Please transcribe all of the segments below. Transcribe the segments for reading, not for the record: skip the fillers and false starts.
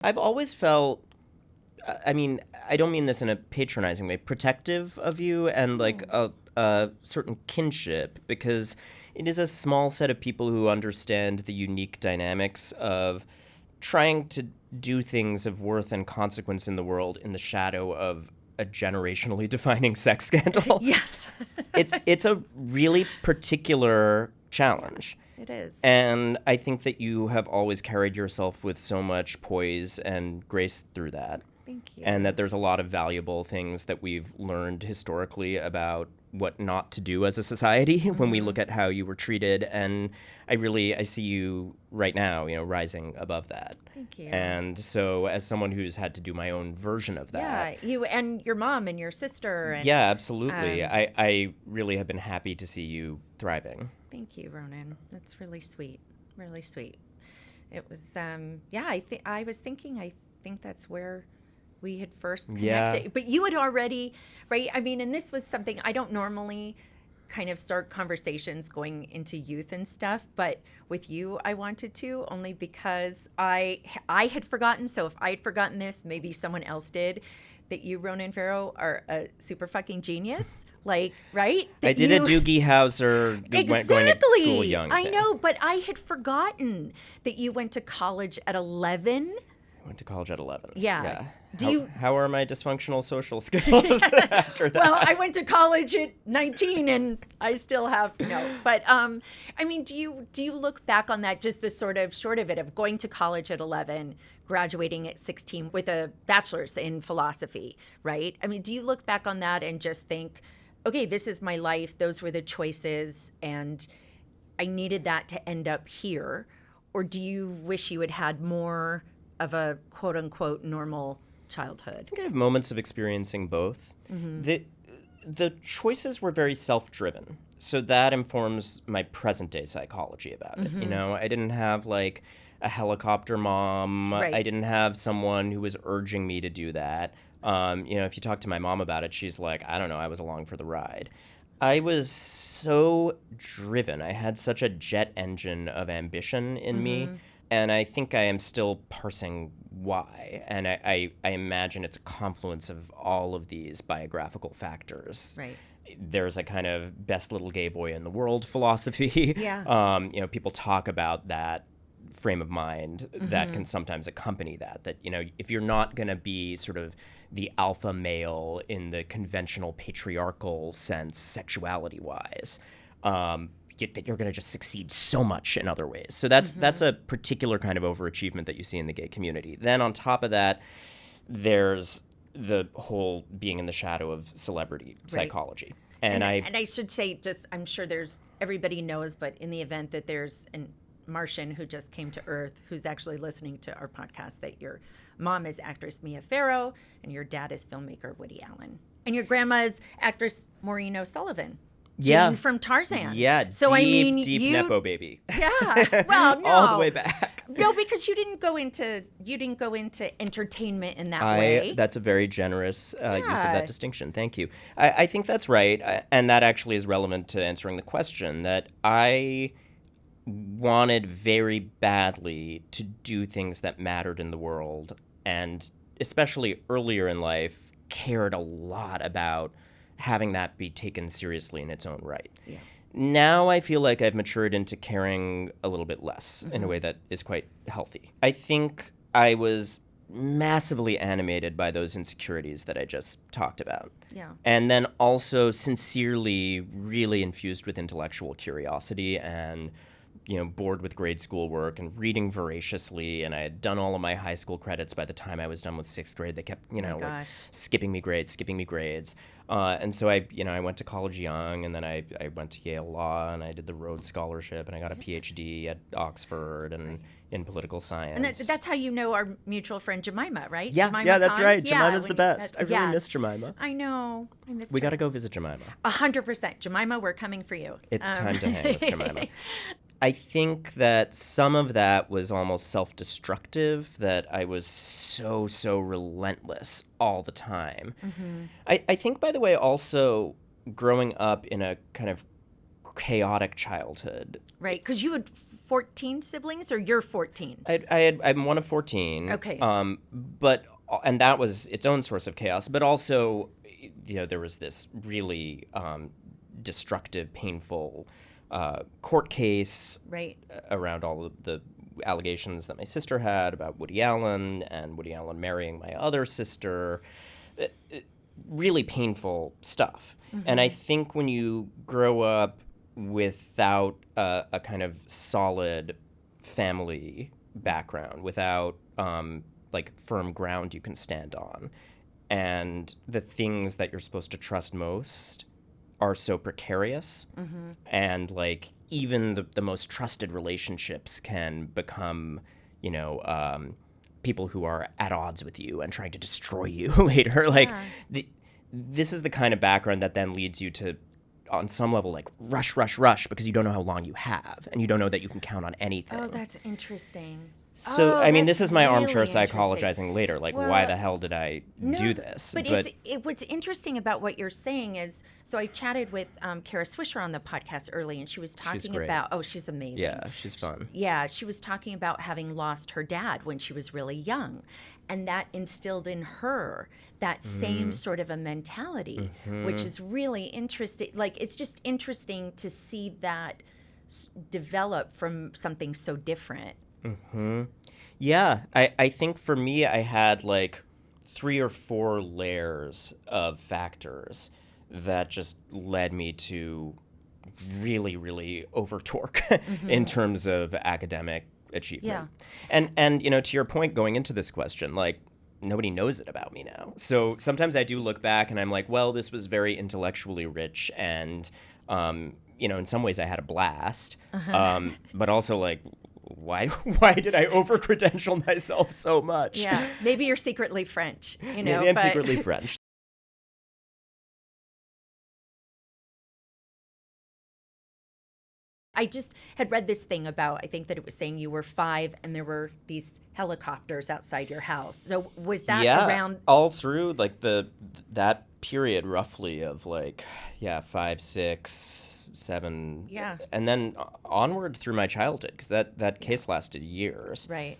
I've always felt, I mean, I don't mean this in a patronizing way, protective of you and like a certain kinship, because it is a small set of people who understand the unique dynamics of trying to do things of worth and consequence in the world in the shadow of a generationally defining sex scandal. Yes. It's a really particular challenge. It is. And I think that you have always carried yourself with so much poise and grace through that. Thank you. And that there's a lot of valuable things that we've learned historically about what not to do as a society when we look at how you were treated. And I see you right now, rising above that. Thank you. And so as someone who's had to do my own version of that. Yeah, you and your mom and your sister. And, yeah, absolutely. I really have been happy to see you thriving. Thank you, Ronan. That's really sweet. Really sweet. It was, I was thinking, I think that's where we had first connected. Yeah. But you had already, right? I mean, and this was something I don't normally kind of start conversations going into youth and stuff, but with you, I wanted to, only because I had forgotten. So if I had forgotten this, maybe someone else did, that you, Ronan Farrow, are a super fucking genius. Like, right? I did a Doogie Howser going to school young. I know, but I had forgotten that you went to college at 11. I went to college at 11. Yeah. How are my dysfunctional social skills after that? Well, I went to college at 19 and I still have But I mean, do you look back on that, just the sort of short of it, of going to college at 11, graduating at 16 with a bachelor's in philosophy, right? I mean, do you look back on that and just think, okay, this is my life, those were the choices, and I needed that to end up here? Or do you wish you had had more of a quote unquote normal childhood? I think I have moments of experiencing both. Mm-hmm. The choices were very self-driven, so that informs my present-day psychology about it. Mm-hmm. I didn't have like a helicopter mom. Right. I didn't have someone who was urging me to do that. If you talk to my mom about it, she's like, I don't know, I was along for the ride. I was so driven. I had such a jet engine of ambition in me. And I think I am still parsing why. And I imagine it's a confluence of all of these biographical factors. Right. There's a kind of best little gay boy in the world philosophy. Yeah. People talk about that frame of mind that can sometimes accompany that, if you're not going to be sort of the alpha male in the conventional patriarchal sense, sexuality-wise, that you're going to just succeed so much in other ways. So that's a particular kind of overachievement that you see in the gay community. Then on top of that, there's the whole being in the shadow of celebrity psychology. And I should say, just, I'm sure everybody knows, but in the event that there's an Martian who just came to Earth, who's actually listening to our podcast, that your mom is actress Mia Farrow and your dad is filmmaker Woody Allen. And your grandma is actress Maureen O'Sullivan. Jean from Tarzan. Yeah, so deep Nepo baby. Yeah. Well, no. All the way back. No, because you didn't go into entertainment in that way. That's a very generous use of that distinction. Thank you. I think that's right. And that actually is relevant to answering the question, that I wanted very badly to do things that mattered in the world, and especially earlier in life, cared a lot about having that be taken seriously in its own right. Yeah. Now I feel like I've matured into caring a little bit less in a way that is quite healthy. I think I was massively animated by those insecurities that I just talked about. Yeah. And then also sincerely really infused with intellectual curiosity and bored with grade school work and reading voraciously. And I had done all of my high school credits by the time I was done with sixth grade. They kept, like skipping me grades. And so I went to college young, and then I went to Yale Law, and I did the Rhodes Scholarship, and I got a PhD at Oxford and in political science. And that's how you know our mutual friend Jemima, right? Yeah, Jemima that's Khan? right. Jemima's the best. I really miss Jemima. I know. I miss We got to go visit Jemima. 100%. Jemima, we're coming for you. It's time to hang with Jemima. I think that some of that was almost self-destructive, that I was so relentless all the time. I think, by the way, also growing up in a kind of chaotic childhood. Right, because you had 14 siblings, or you're 14? I'm one of 14. Okay. And that was its own source of chaos. But also, there was this really destructive, painful court case right. around all of the allegations that my sister had about Woody Allen and Woody Allen marrying my other sister. Really painful stuff. Mm-hmm. And I think when you grow up without a kind of solid family background, without firm ground you can stand on, and the things that you're supposed to trust most are so precarious, mm-hmm. and even the most trusted relationships can become, people who are at odds with you and trying to destroy you later. This is the kind of background that then leads you to, on some level, rush because you don't know how long you have, and you don't know that you can count on anything. Oh, that's interesting. So, this is my really armchair psychologizing later. Why the hell did I do this? But what's interesting about what you're saying is, so I chatted with Kara Swisher on the podcast early, and she was talking about, she's amazing. Yeah, she's fun. She was talking about having lost her dad when she was really young. And that instilled in her that same sort of a mentality, which is really interesting. It's just interesting to see that develop from something so different. Mm-hmm. Yeah, I think for me, I had 3 or 4 layers of factors that just led me to really, really over-torque in terms of academic achievement. Yeah. And to your point, going into this question, nobody knows it about me now. So sometimes I do look back and I'm like, well, this was very intellectually rich, and in some ways I had a blast. But also why did I over-credential myself so much? Yeah, maybe you're secretly French, Maybe I'm secretly French. I just had read this thing about, I think that it was saying you were 5 and there were these helicopters outside your house. So was that around? All through that period roughly of 5, 6, 7. Yeah. And then onward through my childhood, because that case lasted years. Right.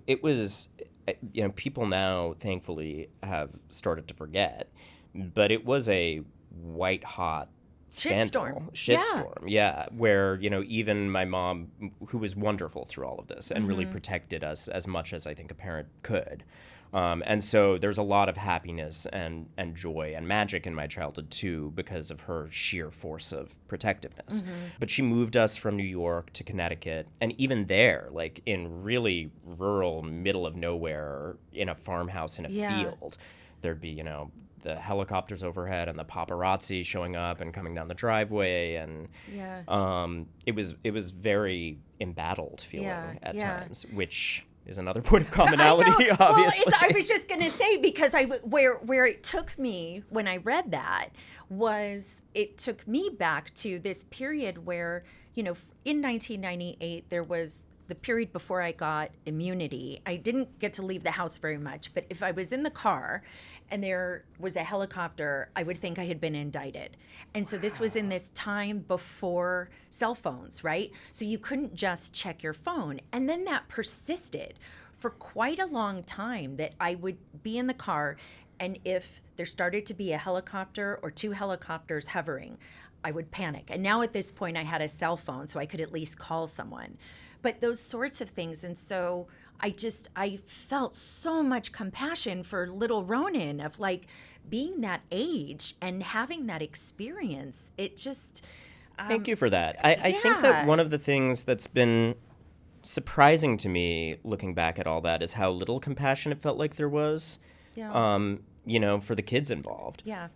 It was, people now thankfully have started to forget, but it was a white hot Shitstorm. Yeah, where, even my mom, who was wonderful through all of this and really protected us as much as I think a parent could. And so there's a lot of happiness and joy and magic in my childhood, too, because of her sheer force of protectiveness. But she moved us from New York to Connecticut. And even there, in really rural, middle of nowhere, in a farmhouse in a field, there'd be, the helicopters overhead and the paparazzi showing up and coming down the driveway, and it was very embattled feeling at times, which is another point of commonality, obviously. Well, I was just gonna say, because where it took me when I read that was, it took me back to this period where, in 1998 there was the period before I got immunity. I didn't get to leave the house very much, but if I was in the car and there was a helicopter, I would think I had been indicted. And so this was in this time before cell phones, right? So you couldn't just check your phone. And then that persisted for quite a long time, that I would be in the car, and if there started to be a helicopter or 2 helicopters hovering, I would panic. And now at this point I had a cell phone, so I could at least call someone. But those sorts of things. And so I felt so much compassion for little Ronan, of being that age and having that experience. It just... Thank you for that. I think that one of the things that's been surprising to me looking back at all that is how little compassion it felt like there was, for the kids involved. Yeah.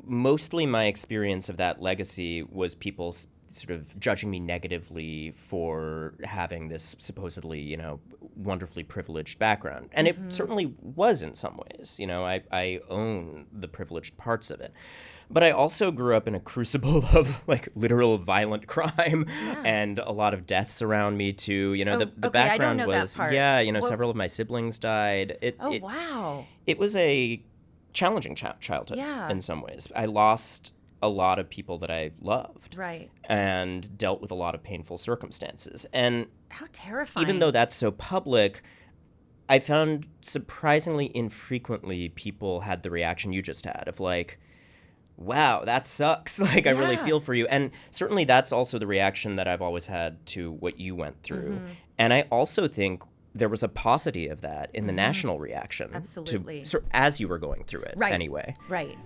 Mostly my experience of that legacy was people sort of judging me negatively for having this supposedly, wonderfully privileged background. And it certainly was in some ways. I own the privileged parts of it. But I also grew up in a crucible of literal violent crime and a lot of deaths around me too. The background I don't know was, that part. several of my siblings died. Wow. It was a challenging childhood in some ways. I lost a lot of people that I loved. Right. And dealt with a lot of painful circumstances. And how terrifying. Even though that's so public, I found surprisingly infrequently people had the reaction you just had of like, wow, that sucks. Like, I really feel for you. And certainly that's also the reaction that I've always had to what you went through. And I also think there was a paucity of that in the national reaction. Absolutely. As you were going through it right. anyway. Right.